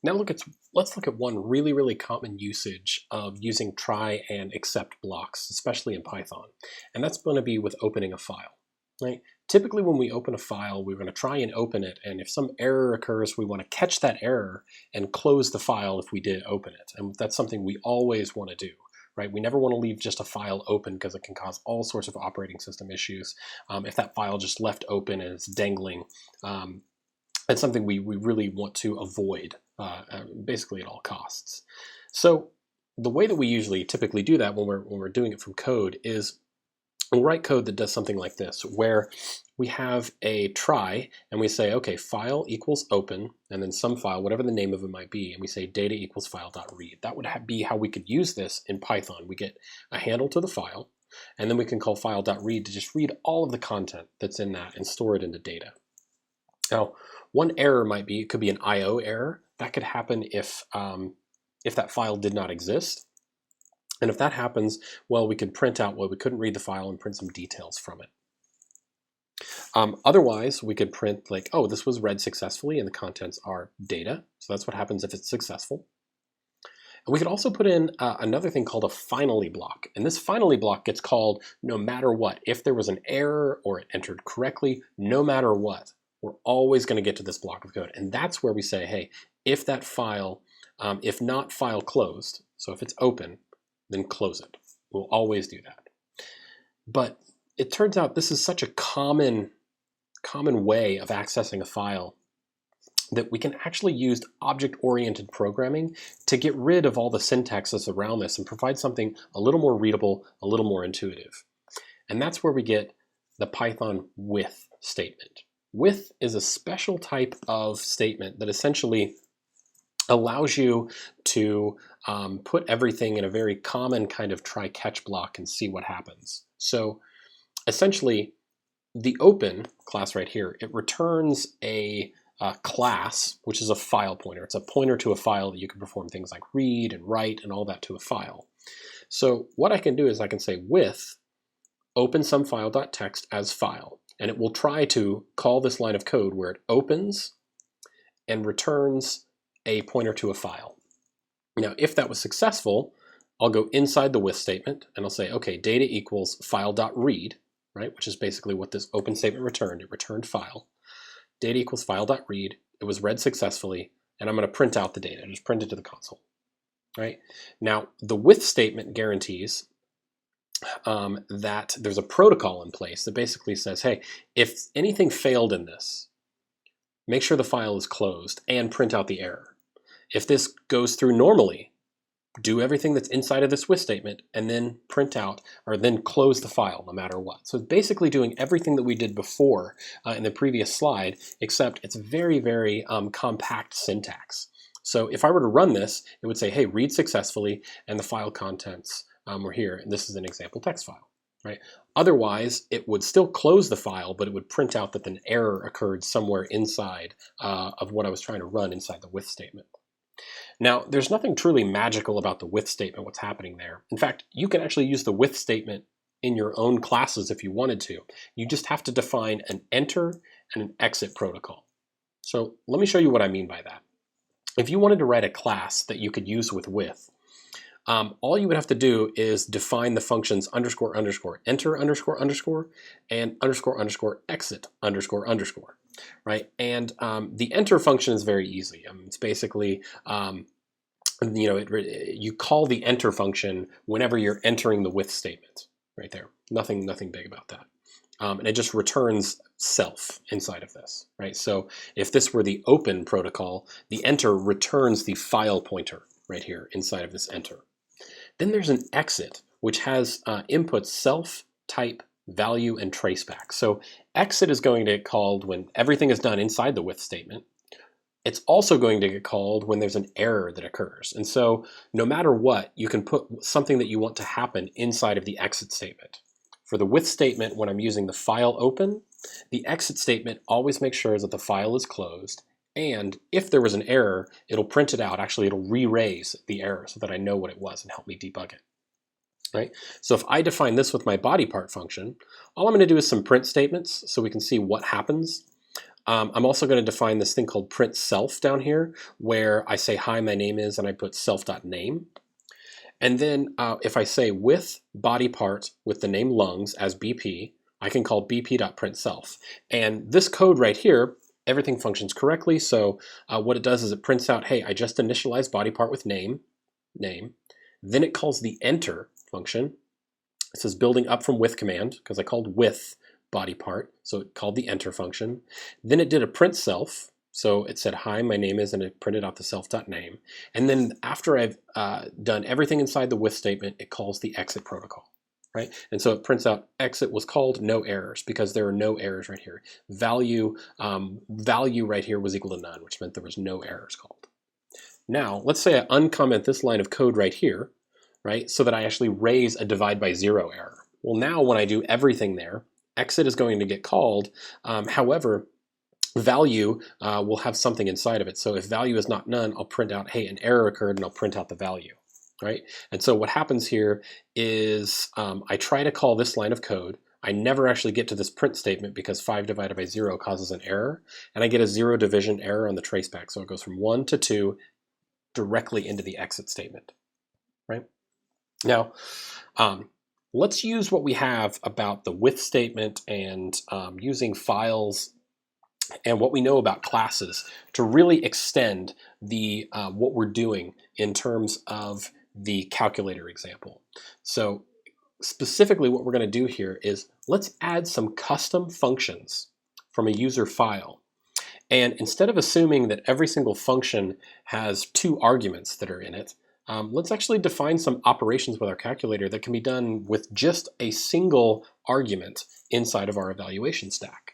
Let's look at one really, really common usage of using try and except blocks, especially in Python. And that's going to be with opening a file, right? Typically when we open a file, we're going to try and open it. And if some error occurs, we want to catch that error and close the file if we did open it. And that's something we always want to do. Right? We never want to leave just a file open because it can cause all sorts of operating system issues. If that file just left open and it's dangling, it's something we really want to avoid basically at all costs. So the way that we usually typically do that when we're doing it from code is we'll write code that does something like this, where we have a try and we say, okay, file equals open, and then some file, whatever the name of it might be, and we say data equals file.read. That would be how we could use this in Python. We get a handle to the file, and then we can call file.read to just read all of the content that's in that and store it into data. Now, one error might be, it could be an IO error. That could happen if that file did not exist. And if that happens, well, we could print out, well, we couldn't read the file and print some details from it. Otherwise, we could print like, oh, this was read successfully and the contents are data. So that's what happens if it's successful. And we could also put in another thing called a finally block. And this finally block gets called no matter what. If there was an error or it entered correctly, no matter what, we're always going to get to this block of code. And that's where we say, hey, if that file, if not file closed, so if it's open, then close it. We'll always do that. But it turns out this is such a common way of accessing a file that we can actually use object-oriented programming to get rid of all the syntax that's around this and provide something a little more readable, a little more intuitive. And that's where we get the Python with statement. With is a special type of statement that essentially allows you to put everything in a very common kind of try-catch block and see what happens. So essentially, the open class right here, it returns a class, which is a file pointer. It's a pointer to a file that you can perform things like read and write and all that to a file. So what I can do is I can say with open some file.txt as file, and it will try to call this line of code where it opens and returns a pointer to a file. Now, if that was successful, I'll go inside the with statement and I'll say, okay, data equals file.read, right? Which is basically what this open statement returned. It returned file. Data equals file.read. It was read successfully, and I'm going to print out the data. Just print it to the console, right? Now, the with statement guarantees that there's a protocol in place that basically says, hey, if anything failed in this, make sure the file is closed and print out the error. If this goes through normally, do everything that's inside of this with statement and then print out or then close the file no matter what. So it's basically doing everything that we did before in the previous slide, except it's very, very compact syntax. So if I were to run this, it would say, hey, read successfully, and the file contents were here. And this is an example text file, right? Otherwise, it would still close the file, but it would print out that an error occurred somewhere inside of what I was trying to run inside the with statement. Now, there's nothing truly magical about the with statement, what's happening there. In fact, you can actually use the with statement in your own classes if you wanted to. You just have to define an enter and an exit protocol. So let me show you what I mean by that. If you wanted to write a class that you could use with, all you would have to do is define the functions underscore underscore enter underscore underscore and underscore underscore exit underscore underscore. Right, and the enter function is very easy. It's basically, you call the enter function whenever you're entering the with statement. Right there, nothing big about that, and it just returns self inside of this. Right, so if this were the open protocol, the enter returns the file pointer right here inside of this enter. Then there's an exit, which has inputs self, type, value, and traceback. So exit is going to get called when everything is done inside the with statement. It's also going to get called when there's an error that occurs. And so no matter what, you can put something that you want to happen inside of the exit statement. For the with statement, when I'm using the file open, the exit statement always makes sure that the file is closed. And if there was an error, it'll print it out. Actually, it'll re-raise the error so that I know what it was and help me debug it. Right? So if I define this with my body part function, all I'm going to do is some print statements so we can see what happens. I'm also going to define this thing called print self down here, where I say, hi, my name is, and I put self.name. And then if I say with body part with the name lungs as BP, I can call bp.printself. And this code right here, everything functions correctly. So what it does is it prints out, hey, I just initialized body part with name. Then it calls the enter function. It says building up from with command, because I called with body part. So it called the enter function. Then it did a print self. So it said, hi, my name is, and it printed out the self.name. And then after I've done everything inside the with statement, it calls the exit protocol, right? And so it prints out exit was called, no errors, because there are no errors right here. Value right here was equal to none, which meant there was no errors called. Now, let's say I uncomment this line of code right here, right? So that I actually raise a divide by 0 error. Well, now when I do everything there, exit is going to get called. However, value will have something inside of it. So if value is not none, I'll print out, hey, an error occurred, and I'll print out the value, right? And so what happens here is I try to call this line of code. I never actually get to this print statement because 5 divided by 0 causes an error, and I get a 0 division error on the traceback. So it goes from 1 to 2 directly into the exit statement, right? Now, let's use what we have about the with statement and using files and what we know about classes to really extend the what we're doing in terms of the calculator example. So specifically what we're going to do here is let's add some custom functions from a user file. And instead of assuming that every single function has 2 arguments that are in it, let's actually define some operations with our calculator that can be done with just a single argument inside of our evaluation stack.